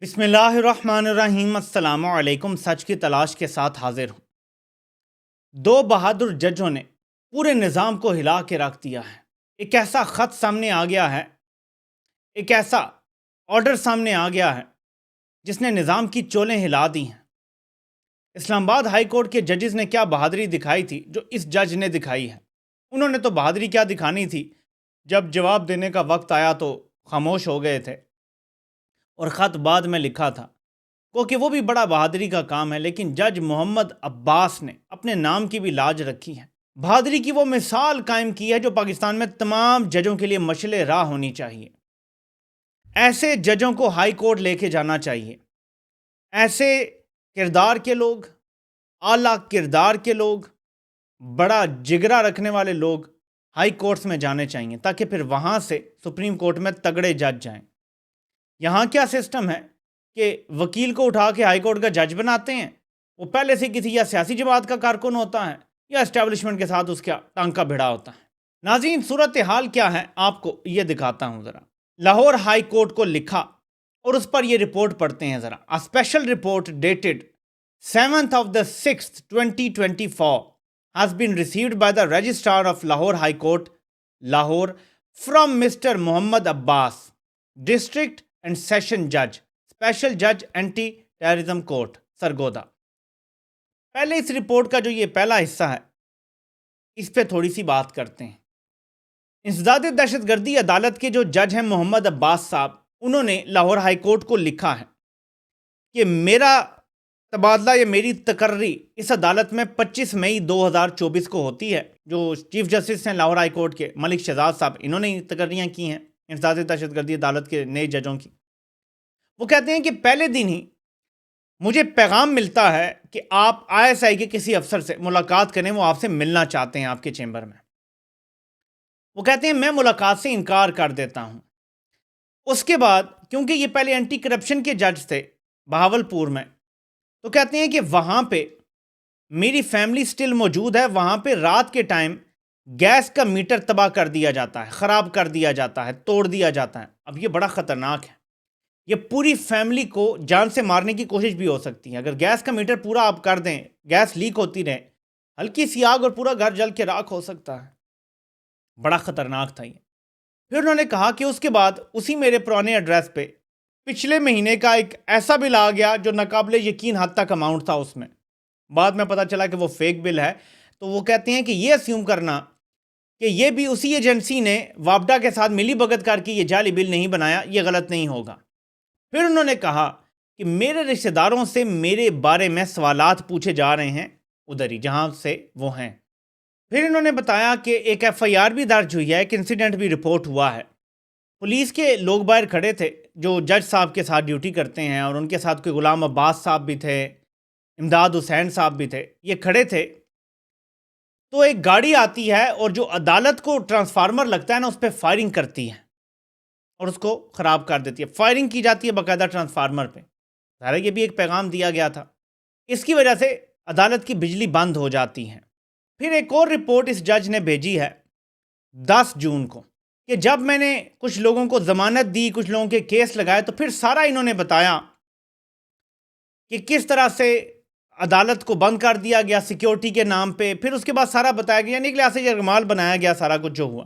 بسم اللہ الرحمن الرحیم۔ السلام علیکم۔ سچ کی تلاش کے ساتھ حاضر ہوں۔ دو بہادر ججوں نے پورے نظام کو ہلا کے رکھ دیا ہے۔ ایک ایسا خط سامنے آ گیا ہے، ایک ایسا آرڈر سامنے آ گیا ہے جس نے نظام کی چولیں ہلا دی ہیں۔ اسلام آباد ہائی کورٹ کے ججز نے کیا بہادری دکھائی تھی جو اس جج نے دکھائی ہے۔ انہوں نے تو بہادری کیا دکھانی تھی، جب جواب دینے کا وقت آیا تو خاموش ہو گئے تھے اور خط بعد میں لکھا تھا، کیونکہ وہ بھی بڑا بہادری کا کام ہے، لیکن جج محمد عباس نے اپنے نام کی بھی لاج رکھی ہے۔ بہادری کی وہ مثال قائم کی ہے جو پاکستان میں تمام ججوں کے لیے مشعل راہ ہونی چاہیے۔ ایسے ججوں کو ہائی کورٹ لے کے جانا چاہیے۔ ایسے کردار کے لوگ، اعلیٰ کردار کے لوگ، بڑا جگرا رکھنے والے لوگ ہائی کورٹس میں جانے چاہیے، تاکہ پھر وہاں سے سپریم کورٹ میں تگڑے جج جائیں۔ یہاں کیا سسٹم ہے کہ وکیل کو اٹھا کے ہائی کورٹ کا جج بناتے ہیں، وہ پہلے سے کسی یا سیاسی جماعت کا کارکن ہوتا ہے یا اسٹیبلشمنٹ کے ساتھ اس کا ٹانکا بھیڑا ہوتا ہے۔ ناظرین، صورتحال کیا ہے آپ کو یہ دکھاتا ہوں ذرا۔ لاہور ہائی کورٹ کو لکھا اور اس پر یہ رپورٹ پڑھتے ہیں ذرا۔ A special report dated 7th of the 6th 2024 has been received by the Registrar of Lahore High Court, Lahore, from Mr. Muhammad Abbas, District and Session Judge, Special Judge Anti-Terrorism Court, Sargodha. پہلے اس report کا جو یہ پہلا حصہ ہے اس پہ تھوڑی سی بات کرتے ہیں۔ انسداد دہشت گردی عدالت کے جو جج ہیں محمد عباس صاحب، انہوں نے لاہور ہائی کورٹ کو لکھا ہے کہ میرا تبادلہ یا میری تقرری اس عدالت میں 25 مئی 2024 کو ہوتی ہے۔ جو چیف جسٹس ہیں لاہور ہائی کورٹ کے ملک شہزاد صاحب، انہوں نے تقرریاں کی ہیں انسداد دہشت گردی عدالت کے نئے ججوں کی۔ وہ کہتے ہیں کہ پہلے دن ہی مجھے پیغام ملتا ہے کہ آپ ISI کے کسی افسر سے ملاقات کریں، وہ آپ سے ملنا چاہتے ہیں آپ کے چیمبر میں۔ وہ کہتے ہیں میں ملاقات سے انکار کر دیتا ہوں۔ اس کے بعد کیونکہ یہ پہلے اینٹی کرپشن کے جج تھے بہاولپور میں، تو کہتے ہیں کہ وہاں پہ میری فیملی سٹل موجود ہے، وہاں پہ رات کے ٹائم گیس کا میٹر تباہ کر دیا جاتا ہے، خراب کر دیا جاتا ہے، توڑ دیا جاتا ہے۔ اب یہ بڑا خطرناک ہے، یہ پوری فیملی کو جان سے مارنے کی کوشش بھی ہو سکتی ہے۔ اگر گیس کا میٹر پورا آپ کر دیں، گیس لیک ہوتی رہے، ہلکی سی آگ اور پورا گھر جل کے راکھ ہو سکتا ہے۔ بڑا خطرناک تھا یہ۔ پھر انہوں نے کہا کہ اس کے بعد اسی میرے پرانے ایڈریس پہ پچھلے مہینے کا ایک ایسا بل آ گیا جو ناقابل یقین حد تک اماؤنٹ تھا، اس میں بعد میں پتہ چلا کہ وہ فیک بل ہے۔ تو وہ کہتے ہیں کہ یہ اسیوم کرنا کہ یہ بھی اسی ایجنسی نے وابڈا کے ساتھ ملی بھگت کر کے یہ جعلی بل نہیں بنایا، یہ غلط نہیں ہوگا۔ پھر انہوں نے کہا کہ میرے رشتہ داروں سے میرے بارے میں سوالات پوچھے جا رہے ہیں ادھر ہی جہاں سے وہ ہیں۔ پھر انہوں نے بتایا کہ ایک FIR بھی درج ہوئی ہے، ایک انسیڈنٹ بھی رپورٹ ہوا ہے۔ پولیس کے لوگ باہر کھڑے تھے جو جج صاحب کے ساتھ ڈیوٹی کرتے ہیں، اور ان کے ساتھ کوئی غلام عباس صاحب بھی تھے، امداد حسین صاحب بھی تھے، یہ کھڑے تھے۔ تو ایک گاڑی آتی ہے اور جو عدالت کو ٹرانسفارمر لگتا ہے نا، اس پہ فائرنگ کرتی ہے اور اس کو خراب کر دیتی ہے۔ فائرنگ کی جاتی ہے باقاعدہ ٹرانسفارمر پہ۔ ظاہر یہ بھی ایک پیغام دیا گیا تھا۔ اس کی وجہ سے عدالت کی بجلی بند ہو جاتی ہے۔ پھر ایک اور رپورٹ اس جج نے بھیجی ہے 10 جون کو کہ جب میں نے کچھ لوگوں کو ضمانت دی، کچھ لوگوں کے کیس لگائے، تو پھر سارا انہوں نے بتایا کہ کس طرح سے عدالت کو بند کر دیا گیا سیکیورٹی کے نام پہ۔ پھر اس کے بعد سارا بتایا گیا، یعنی کہ ایسے یرغمال بنایا گیا سارا کچھ جو ہوا،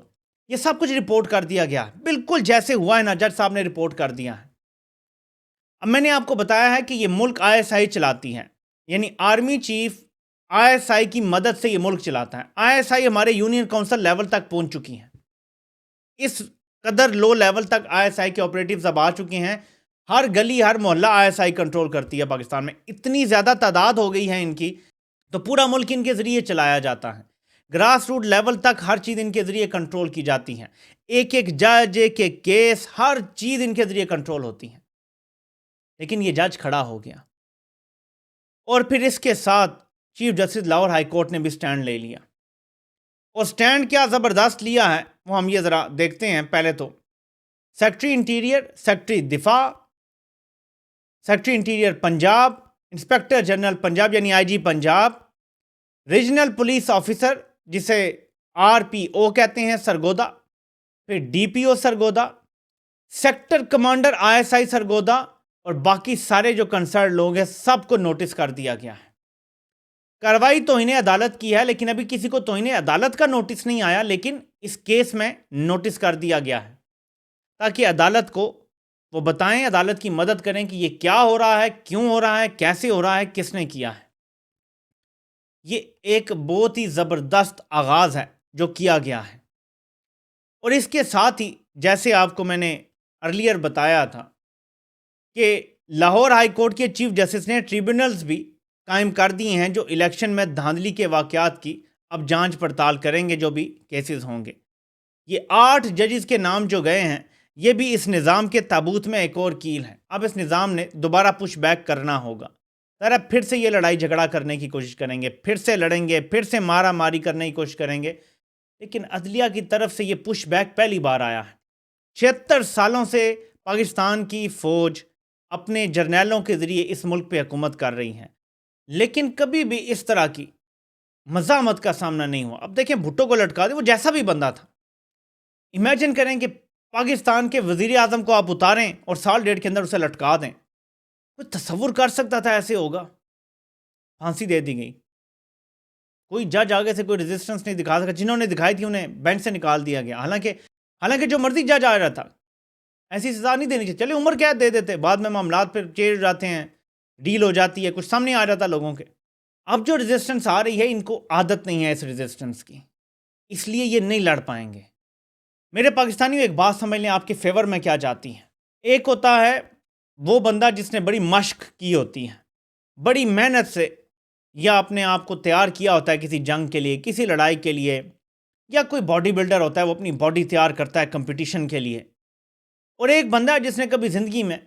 یہ سب کچھ رپورٹ کر دیا گیا، بالکل جیسے ہوا ہے نا جج صاحب نے رپورٹ کر دیا ہے۔ اب میں نے آپ کو بتایا ہے کہ یہ ملک ISI چلاتی ہے، یعنی آرمی چیف ISI کی مدد سے یہ ملک چلاتا ہے۔ ISI ہمارے یونین کونسل لیول تک پہنچ چکی ہیں، اس قدر لو لیول تک ISI کے آپریٹیوز اب آ چکے ہیں۔ ہر گلی ہر محلہ ISI کنٹرول کرتی ہے پاکستان میں۔ اتنی زیادہ تعداد ہو گئی ہے ان کی، تو پورا ملک ان کے ذریعے چلایا جاتا ہے۔ گراس روٹ لیول تک ہر چیز ان کے ذریعے کنٹرول کی جاتی ہے۔ ایک ایک جج، ایک ایک کیس، ہر چیز ان کے ذریعے کنٹرول ہوتی ہے۔ لیکن یہ جج کھڑا ہو گیا، اور پھر اس کے ساتھ chief justice Lahore high court نے بھی سٹینڈ لے لیا، اور سٹینڈ کیا زبردست لیا ہے وہ ہم یہ ذرا دیکھتے ہیں۔ پہلے تو سیکرٹری انٹیریئر، سیکرٹری دفاع، secretary interior Punjab, inspector general Punjab یعنی IG Punjab, regional police officer جسے RPO کہتے ہیں سرگودا، پھر DPO Sargodha, sector commander ISI Sargodha, اور باقی سارے جو کنسرن لوگ ہیں سب کو نوٹس کر دیا گیا ہے. کارروائی توہین عدالت کی ہے، لیکن ابھی کسی کو توہین عدالت کا نوٹس نہیں آیا، لیکن اس کیس میں نوٹس کر دیا گیا ہے تاکہ عدالت کو وہ بتائیں، عدالت کی مدد کریں کہ یہ کیا ہو رہا ہے، کیوں ہو رہا ہے، کیسے ہو رہا ہے، کس نے کیا ہے. یہ ایک بہت ہی زبردست آغاز ہے جو کیا گیا ہے. اور اس کے ساتھ ہی جیسے آپ کو میں نے ارلیئر بتایا تھا کہ لاہور ہائی کورٹ کے چیف جسٹس نے ٹریبونلز بھی قائم کر دیے ہیں جو الیکشن میں دھاندلی کے واقعات کی اب جانچ پڑتال کریں گے، جو بھی کیسز ہوں گے. یہ 8 ججز کے نام جو گئے ہیں، یہ بھی اس نظام کے تابوت میں ایک اور کیل ہے. اب اس نظام نے دوبارہ پش بیک کرنا ہوگا. اب پھر سے یہ لڑائی جھگڑا کرنے کی کوشش کریں گے، پھر سے لڑیں گے، پھر سے مارا ماری کرنے کی کوشش کریں گے. لیکن عدلیہ کی طرف سے یہ پش بیک پہلی بار آیا ہے. 76 سالوں سے پاکستان کی فوج اپنے جرنیلوں کے ذریعے اس ملک پہ حکومت کر رہی ہیں، لیکن کبھی بھی اس طرح کی مزاحمت کا سامنا نہیں ہوا. اب دیکھیں بھٹو کو لٹکا دیں، وہ جیسا بھی بندہ تھا. امیجن کریں کہ پاکستان کے وزیر اعظم کو آپ اتاریں اور سال ڈیڑھ کے اندر اسے لٹکا دیں. کوئی تصور کر سکتا تھا ایسے ہوگا؟ پھانسی دے دی گئی. کوئی جج آگے سے کوئی ریزسٹنس نہیں دکھا سکا. جنہوں نے دکھائی تھی انہیں بینچ سے نکال دیا گیا. حالانکہ جو مرضی جج آ رہا تھا، ایسی سزا نہیں دینی چاہیے. چلے عمر قید دے دیتے، بعد میں معاملات پھر چینج جاتے ہیں، ڈیل ہو جاتی ہے، کچھ سامنے آ جاتا لوگوں کے. اب جو ریزسٹنس آ رہی ہے، ان کو عادت نہیں ہے اس ریزسٹنس کی، اس لیے یہ نہیں لڑ پائیں گے. میرے پاکستانیوں ایک بات سمجھ لیں آپ کے فیور میں کیا جاتی ہے. ایک ہوتا ہے وہ بندہ جس نے بڑی مشق کی ہوتی ہے، بڑی محنت سے یا اپنے آپ کو تیار کیا ہوتا ہے کسی جنگ کے لیے، کسی لڑائی کے لیے، یا کوئی باڈی بلڈر ہوتا ہے وہ اپنی باڈی تیار کرتا ہے کمپٹیشن کے لیے. اور ایک بندہ ہے جس نے کبھی زندگی میں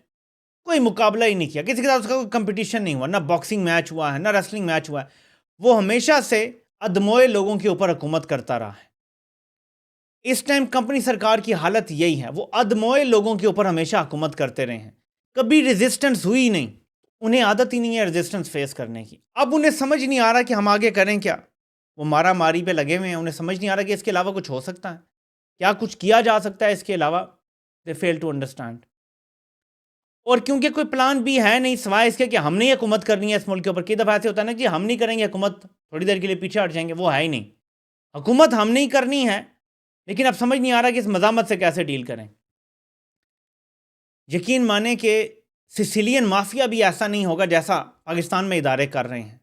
کوئی مقابلہ ہی نہیں کیا، کسی کے ساتھ اس کا کوئی کمپٹیشن نہیں ہوا، نہ باکسنگ میچ ہوا ہے، نہ ریسلنگ میچ ہوا ہے. وہ ہمیشہ سے ادموئے لوگوں کے اوپر حکومت کرتا رہا ہے. اس ٹائم کمپنی سرکار کی حالت یہی ہے، وہ ادموئے لوگوں کے اوپر ہمیشہ حکومت کرتے رہے ہیں، کبھی ریزسٹنس ہوئی نہیں. انہیں عادت ہی نہیں ہے ریزسٹنس فیس کرنے کی. اب انہیں سمجھ نہیں آ رہا کہ ہم آگے کریں کیا. وہ مارا ماری پہ لگے ہوئے ہیں، انہیں سمجھ نہیں آ رہا کہ اس کے علاوہ کچھ ہو سکتا ہے، کیا کچھ کیا جا سکتا ہے اس کے علاوہ. دے فیل ٹو انڈرسٹینڈ. اور کیونکہ کوئی پلان بھی ہے نہیں سوائے اس کے کہ ہم نے حکومت کرنی ہے اس ملک کے اوپر. کئی دفعہ ایسے ہوتا ہے نا کہ ہم نہیں کریں گے حکومت، تھوڑی دیر کے لیے پیچھے ہٹ جائیں گے. وہ ہے ہی نہیں، حکومت ہم نہیں کرنی ہے، لیکن اب سمجھ نہیں آ رہا کہ اس مزاحمت سے کیسے ڈیل کریں. یقین مانیں کہ سسیلین مافیا بھی ایسا نہیں ہوگا جیسا پاکستان میں ادارے کر رہے ہیں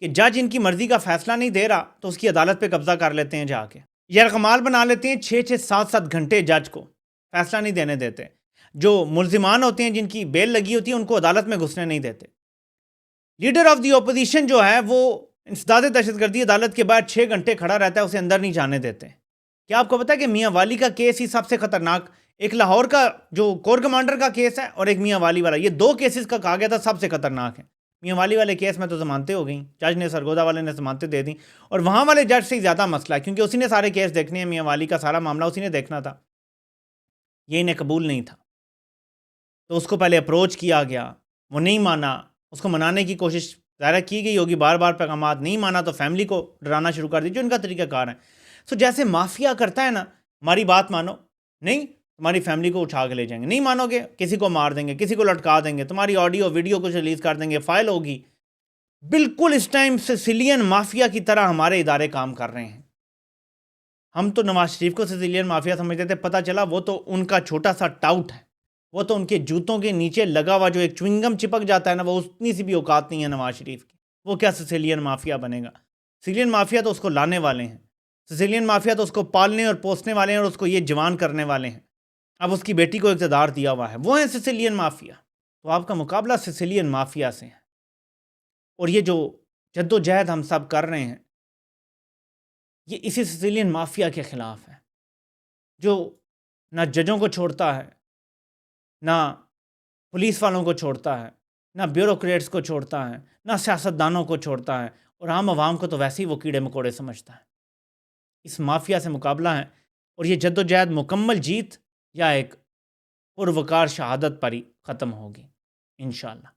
کہ جج ان کی مرضی کا فیصلہ نہیں دے رہا تو اس کی عدالت پہ قبضہ کر لیتے ہیں، جا کے یرغمال بنا لیتے ہیں. 6-7 گھنٹے جج کو فیصلہ نہیں دینے دیتے. جو ملزمان ہوتے ہیں جن کی بیل لگی ہوتی ہے ان کو عدالت میں گھسنے نہیں دیتے. لیڈر آف دی اپوزیشن جو ہے وہ انسداد دہشت گردی عدالت کے بعد 6 گھنٹے کھڑا رہتا ہے، اسے اندر نہیں جانے دیتے. کیا آپ کو پتا ہے کہ میاں والی کا کیس ہی سب سے خطرناک، ایک لاہور کا جو کور کمانڈر کا کیس ہے اور ایک میاں والی والا، یہ 2 کیسز کا کہا گیا تھا سب سے خطرناک ہے. میاں والی والے کیس میں تو ضمانتیں ہو گئیں، جج نے سرگودا والے نے ضمانتیں دے دیں، اور وہاں والے جج سے ہی زیادہ مسئلہ ہے کیونکہ اسی نے سارے کیس دیکھنے ہیں، میاں والی کا سارا معاملہ اسی نے دیکھنا تھا. یہ انہیں قبول نہیں تھا تو اس کو پہلے اپروچ کیا گیا، وہ نہیں مانا. اس کو منانے کی کوشش ظاہر کی گئی ہوگی، بار بار پیغامات، نہیں مانا تو فیملی کو ڈرانا شروع کر دی، جو ان کا طریقہ کار ہے. جیسے مافیا کرتا ہے نا، ہماری بات مانو، نہیں تمہاری فیملی کو اٹھا کے لے جائیں گے، نہیں مانو گے کسی کو مار دیں گے، کسی کو لٹکا دیں گے، تمہاری آڈیو ویڈیو کچھ ریلیز کر دیں گے، فائل ہوگی. بالکل اس ٹائم سسیلین مافیا کی طرح ہمارے ادارے کام کر رہے ہیں. ہم تو نواز شریف کو سسیلین مافیا سمجھتے تھے، پتہ چلا وہ تو ان کا چھوٹا سا ٹاؤٹ ہے. وہ تو ان کے جوتوں کے نیچے لگا ہوا جو ایک چوئنگم چپک جاتا ہے نا، وہ اتنی سی بھی اوقات نہیں ہے نواز شریف کی. وہ کیا سسیلین مافیا بنے گا؟ سسیلین مافیا تو اس کو لانے والے ہیں، سسیلین مافیا تو اس کو پالنے اور پوسنے والے ہیں اور اس کو یہ جوان کرنے والے ہیں. اب اس کی بیٹی کو اقتدار دیا ہوا ہے، وہ ہیں سسیلین مافیا. تو آپ کا مقابلہ سسیلین مافیا سے ہے. اور یہ جو جد و جہد ہم سب کر رہے ہیں، یہ اسی سسیلین مافیا کے خلاف ہے، جو نہ ججوں کو چھوڑتا ہے، نہ پولیس والوں کو چھوڑتا ہے، نہ بیوروکریٹس کو چھوڑتا ہے، نہ سیاستدانوں کو چھوڑتا ہے، اور عام عوام کو تو ویسے ہی وہ کیڑے مکوڑے سمجھتا ہے. اس مافیا سے مقابلہ ہے، اور یہ جد و جہد مکمل جیت یا ایک پروکار شہادت پر ہی ختم ہوگی انشاءاللہ.